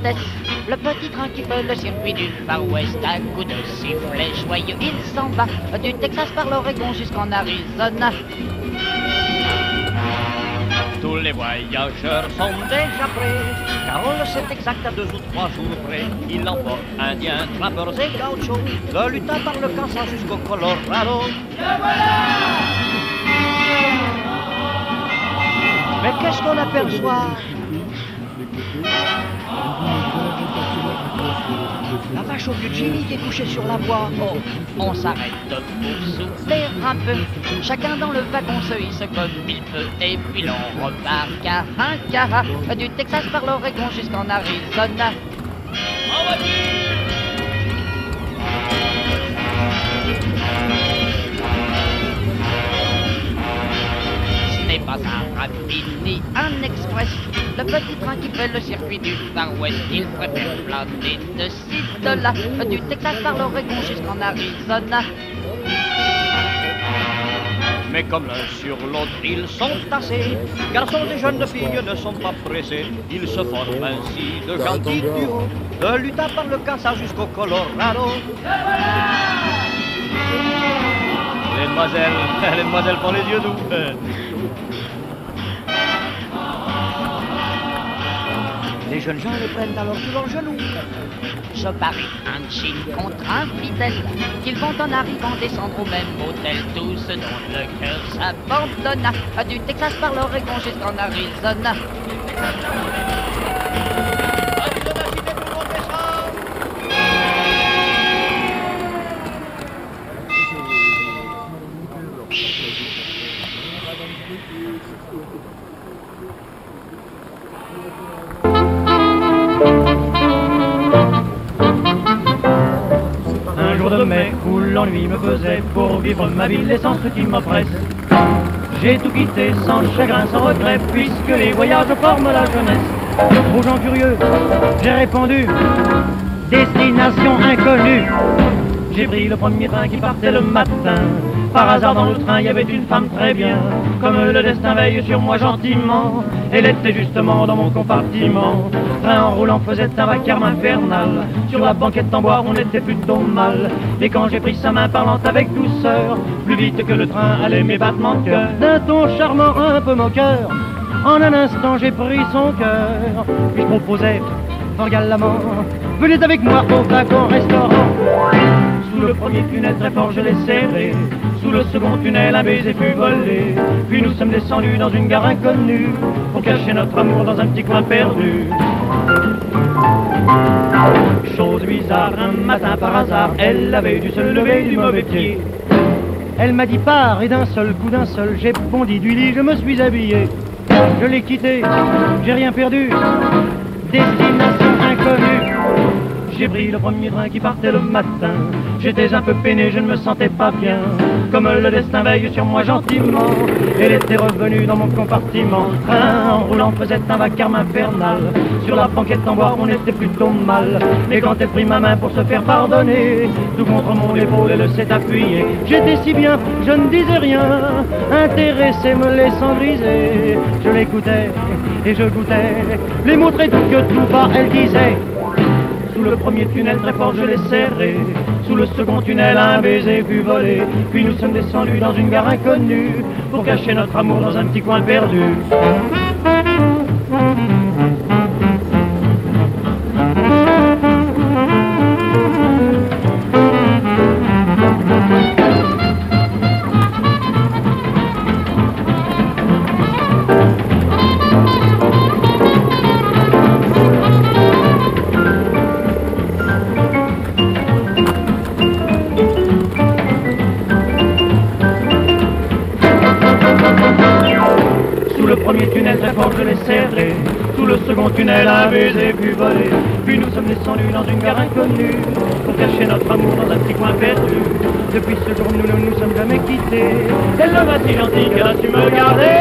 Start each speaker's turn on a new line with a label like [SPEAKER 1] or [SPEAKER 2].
[SPEAKER 1] vitesse. Le petit train qui fait le circuit du Far West, à coup de sifflet joyeux, il s'en va du Texas par l'Oregon jusqu'en Arizona. Tous les voyageurs sont déjà prêts, car on le sait exact à 2 ou 3 jours près. Il emporte Indiens, trappeurs et gauchos, de l'Utah par le Kansas jusqu'au Colorado. Le voilà! Mais qu'est-ce qu'on aperçoit? La vache au vieux Jimmy qui est couché sur la voie. Oh, on s'arrête pour souffler un peu. Chacun dans le wagon se hisse comme il peut. Et puis l'on repart car du Texas par l'Oregon jusqu'en Arizona. En voiture! Pas un rapide ni un express, le petit train qui fait le circuit du Far West. Il préfère planer de ci, de là, du Texas par l'Oregon jusqu'en Arizona. Mais comme l'un sur l'autre ils sont tassés, garçons et jeunes filles ne sont pas pressés. Ils se forment ainsi de gentils duos, de l'Utah par le Kansas jusqu'au Colorado. Les demoiselles font les yeux doux. Les jeunes gens les prennent alors sous leurs genoux. Se parie un chin contre un fidèle, qu'ils vont en arrivant descendre au même hôtel. Tout ce dont le cœur s'abandonna, du Texas par l'Oregon jusqu'en Arizona.
[SPEAKER 2] Où l'ennui me faisait pour vivre ma vie l'essence qui m'oppresse. J'ai tout quitté sans chagrin, sans regret, puisque les voyages forment la jeunesse. Aux gens curieux, j'ai répondu, destination inconnue. J'ai pris le premier train qui partait le matin. Par hasard dans le train, il y avait une femme très bien. Comme le destin veille sur moi gentiment, elle était justement dans mon compartiment. Le train en roulant faisait un vacarme infernal. Sur la banquette en bois, on était plutôt mal. Et quand j'ai pris sa main parlant avec douceur, plus vite que le train allait mes battements de cœur. D'un ton charmant un peu moqueur, en un instant j'ai pris son cœur. Puis je proposais, fort galamment, venez avec moi au wagon restaurant. Sous le premier tunnel très fort je l'ai serré. Sous le second tunnel un baiser fut volé. Puis nous sommes descendus dans une gare inconnue pour cacher notre amour dans un petit coin perdu. Chose bizarre, un matin par hasard, elle avait dû se lever du mauvais pied. Elle m'a dit pars et d'un seul coup d'un seul, j'ai bondi du lit, je me suis habillé. Je l'ai quitté, j'ai rien perdu, destination inconnue. J'ai pris le premier train qui partait le matin. J'étais un peu peiné, je ne me sentais pas bien. Comme le destin veille sur moi gentiment, elle était revenue dans mon compartiment. Le train en roulant faisait un vacarme infernal. Sur la banquette en bois, on était plutôt mal. Mais quand elle prit ma main pour se faire pardonner, tout contre mon épaule, elle s'est appuyée. J'étais si bien, je ne disais rien, intéressé me laissant griser. Je l'écoutais et je goûtais les mots très doux que tout bas elle disait. Sous le premier tunnel très fort je l'ai serré. Sous le second tunnel un baiser fut volé. Puis nous sommes descendus dans une gare inconnue pour cacher notre amour dans un petit coin perdu. Sous le premier tunnel très fort je l'ai serré. Sous le second tunnel un baiser fut volé. Puis nous sommes descendus dans une gare inconnue pour cacher notre amour dans un petit coin perdu. Depuis ce jour nous ne nous sommes jamais quittés. Elle le va si gentil qu'elle a su me garder.